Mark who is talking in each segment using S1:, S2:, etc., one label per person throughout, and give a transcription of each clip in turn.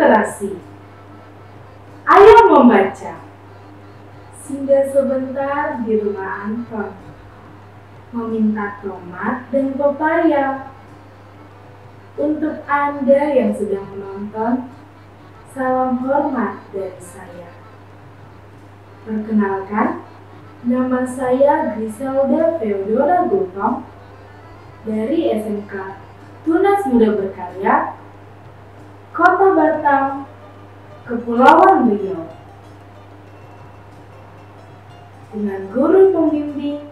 S1: literasi. Ayo membaca. Singgah sebentar di rumah Anton, meminta tomat dan pepaya. Untuk Anda yang sedang menonton, salam hormat dari saya. Perkenalkan, nama saya Griselda Feodora Gultom dari SMK Tunas Muda Berkarya, Kota Batam, Kepulauan Riau. Dengan guru pembimbing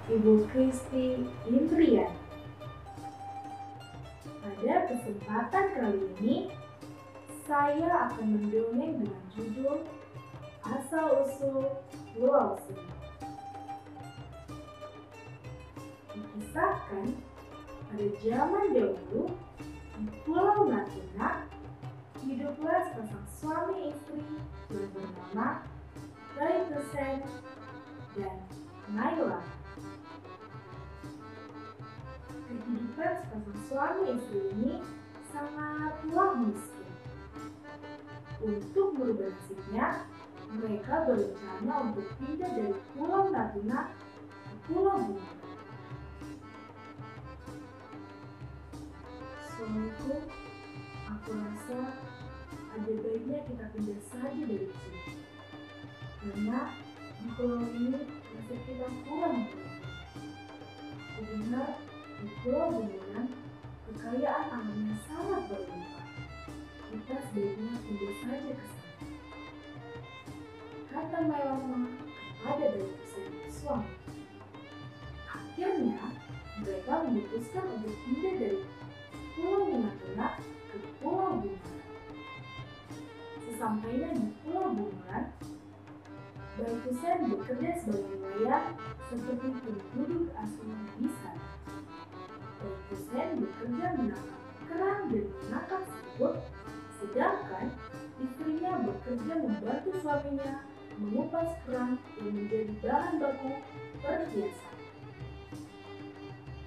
S1: Ibu Kristi Indrian. Pada kesempatan kali ini, saya akan mendongeng dengan judul Asal-usul Pulau Seribu. Dikisahkan pada zaman dahulu di Pulau Natuna hiduplah sepasang suami istri yang bernama Baitusen dan Naila. Kehidupan sepasang suami istri ini sangatlah miskin. Untuk merubah nasibnya, mereka berencana untuk pindah dari Pulau Natuna ke Pulau Bunga. Suamiku, aku rasa ada baiknya kita pindah saja dari sini. Karena di pulau ini nasib kita kurang baik. Aku dengar di Pulau Bunga kekayaan alamnya sangat berlimpah. Kita sebaiknya pindah saja ke sana, kata Mailama kepada Baitusen suami. Akhirnya mereka memutuskan untuk pindah dari Pulau Natuna ke Pulau Bunga. Sesampainya di Pulau Bunga, Baitusen bekerja sebagai nelayan seperti penduduk asli di sana. Baitusen bekerja menangkap kerang dan menangkap siput, sedangkan istrinya bekerja membantu suaminya mengupas kerang yang menjadi bahan baku perhiasan.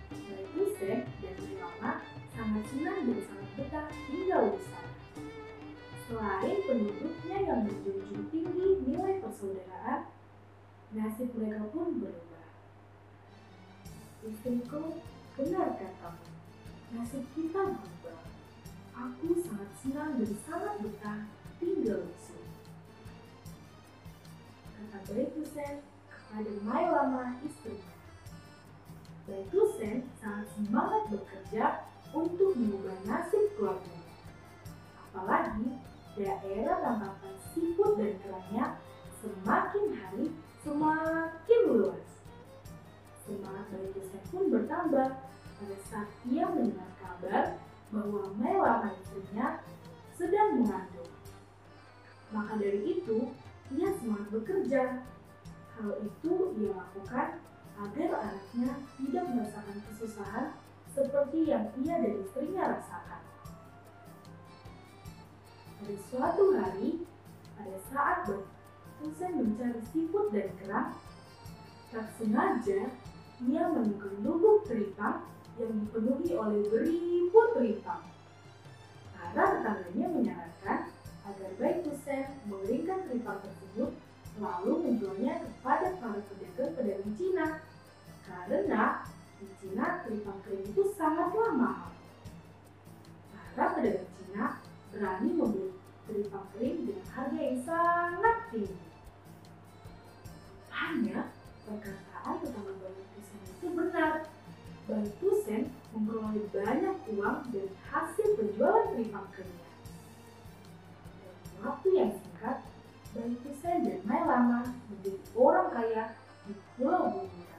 S1: Baitusen dan Mailama sangat senang dan sangat betah tinggal di sana. Selain penduduknya yang menjunjung tinggi nilai persaudaraan, nasib mereka pun berubah. Istriku, benar katamu, nasib kita berubah. Aku sangat senang dan sangat betah tinggal di sini, kata Baitusen kepada Mailama istrinya. Baitusen sangat semangat bekerja untuk mengubah nasib keluarganya. Apalagi daerah tangkapan siput dan kerangnya semakin hari semakin luas. Semangat Baitusen pun bertambah pada saat ia mendengar kabar bahwa Mailama istrinya sedang mengandung. Maka dari itu, ia semangat bekerja. Hal itu ia lakukan agar anaknya tidak merasakan kesusahan seperti yang ia dan istrinya rasakan. Pada suatu hari, pada saat Baitusen mencari siput dan kerang, tak sengaja ia menemukan lubuk teripang yang dipenuhi oleh beribu teripang. Para tetangganya menyarankan agar Baitusen mengeringkan teripang tersebut lalu menjualnya kepada para pedagang Cina. Karena di Cina teripang kering itu sangatlah mahal. Para pedagang Cina berani membeli teripang kering dengan harga yang sangat tinggi. Hanya perkataan tetangga Baitusen itu benar. Baitusen memperoleh banyak uang dari hasil penjualan teripang keringnya. Dalam waktu yang singkat, Baitusen dan Mailama menjadi orang kaya di Pulau Bunga.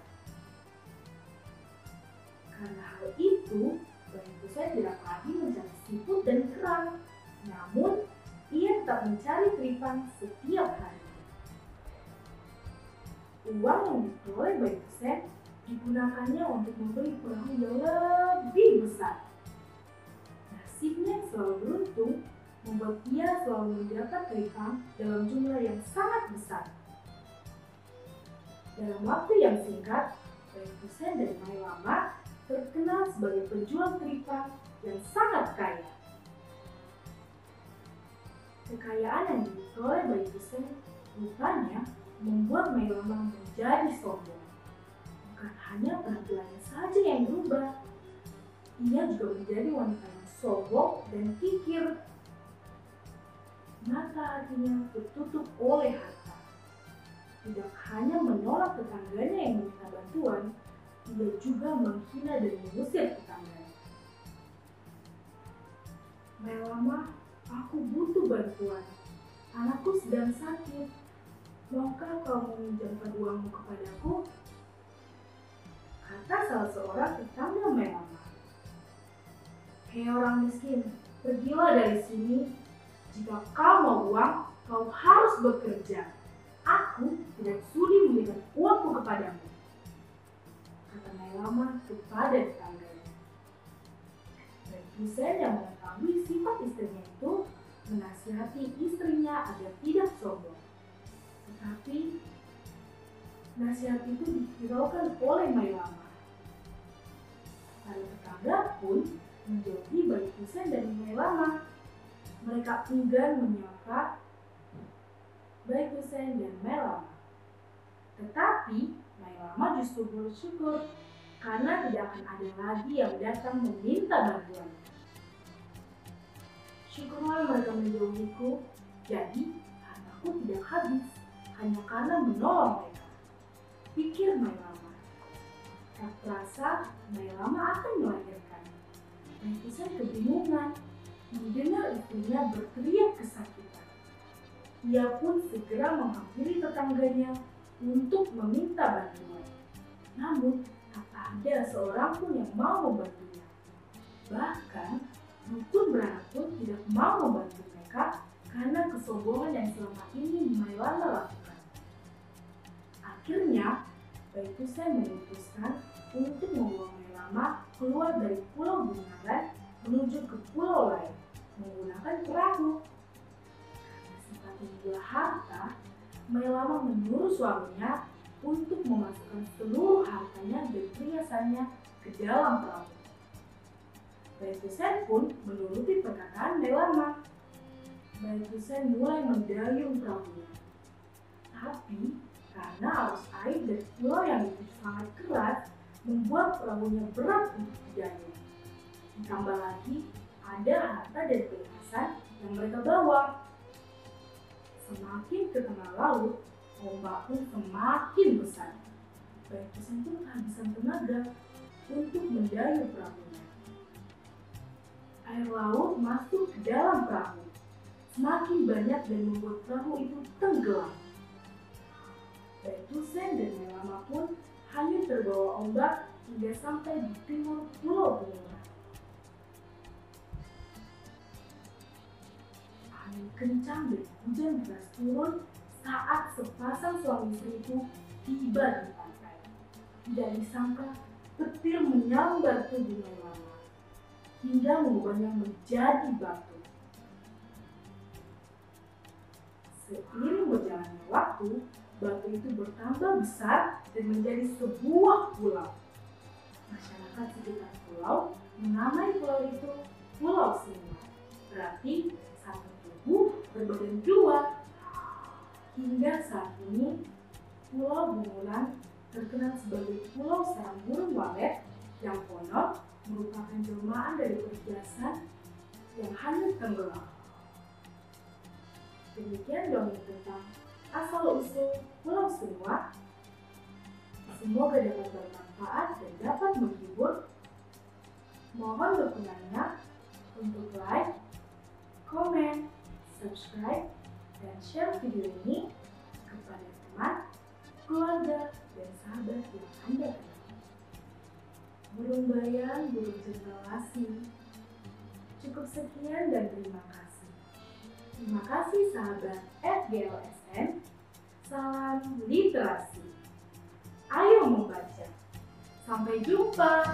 S1: Karena hal itu, Baitusen tidak lagi mencari siput dan kerang, namun ia tetap mencari teripang setiap hari. Uang yang diperoleh Baitusen digunakannya untuk membeli perahu yang lebih besar. Nasibnya yang selalu beruntung membuat ia selalu mendapat teripang dalam jumlah yang sangat besar. Dalam waktu yang singkat, Baitusen dan Mailama terkenal sebagai penjual teripang yang sangat kaya. Kekayaan yang diperoleh Baekhyun rupanya membuat Mailama menjadi sombong. Bukan hanya penampilannya saja yang berubah, ia juga menjadi wanita yang sombong dan kikir. Mata hatinya tertutup oleh harta. Tidak hanya menolak tetangganya yang meminta bantuan, ia juga menghina dan mengusir tetangganya. Mailama, aku butuh bantuan. Anakku sedang sakit. Maukah kau meminjamkan uangmu kepadaku? Kata salah seorang tetangga Mailama. Hei orang miskin, pergilah dari sini. Jika kau mau uang, kau harus bekerja. Aku tidak sudi memberikan uangku kepadamu. Kata Mailama kepada tetangganya. Baekhyun yang mengetahui sifat istrinya itu menasihati istrinya agar tidak sombong. Tetapi nasihat itu dihiraukan oleh Mailama. Para tetangga pun menjauhi Baekhyun dan Mailama. Mereka enggan menyapa Baekhyun dan Mailama. Tetapi Mailama justru bersyukur karena tidak akan ada lagi yang datang meminta bantuan. Syukurlah mereka menjauhiku, jadi hartaku tidak habis hanya karena menolong mereka. Pikir Mailama. Tak terasa Mailama akan melahirkan. Baekhyun kebingungan mendengar istrinya berteriak kesakitan. Ia pun segera menghampiri tetangganya untuk meminta bantuan. Namun, tak ada seorang pun yang mau membantunya. Bahkan, dukun beranak pun tidak mau membantu mereka karena kesombongan yang selama ini Mailama lakukan. Akhirnya, Baekhyun memutuskan untuk membawa Mailama keluar dari Pulau Bungaran menuju ke pulau lain menggunakan perahu. Karena sifatnya gila harta, Mailama menyuruh suaminya untuk memasukkan seluruh hartanya dan perhiasannya ke dalam perahu. Baekhyun pun menuruti perkataan Mailama. Baekhyun mulai mendayung perahunya. Tapi karena arus air dari pulau yang itu sangat keras, membuat perahunya berat untuk didayung. Ditambah lagi, ada harta dan perhiasan yang mereka bawa. Semakin ke tengah laut, ombak pun semakin besar. Baekhyun pun kehabisan tenaga untuk mendayung perahunya. Air laut masuk ke dalam perahu. Semakin banyak dan membuat perahu itu tenggelam. Baekhyun dan Mailama pun hanyut terbawa ombak hingga sampai di timur Pulau Bungaran. Angin kencang dan hujan deras turun saat sepasang suami istri itu tiba di pantai. Tidak disangka petir menyambar tubuh Mailama hingga mengubahnya menjadi batu. Seiring berjalannya waktu, batu itu bertambah besar dan menjadi sebuah pulau. Masyarakat sekitar pulau menamai pulau itu Pulau Singa, berarti satu tubuh berbadan dua. Hingga saat ini, Pulau Bungulan terkenal sebagai Pulau Sarang Burung Walet yang konon merupakan jelmaan dari perhiasan yang hanyut tenggelam. Demikian dongeng tentang asal-usul Pulau Singa. Semoga dapat bermanfaat dan dapat menghibur. Mohon dukungannya untuk like, komen, subscribe, dan share video ini kepada teman, keluarga, dan sahabat yang Anda kenal. Burung bayang, burung cendrawasih. Cukup sekian dan terima kasih. Terima kasih sahabat FGLSN. Salam literasi. Ayo membaca. Sampai jumpa.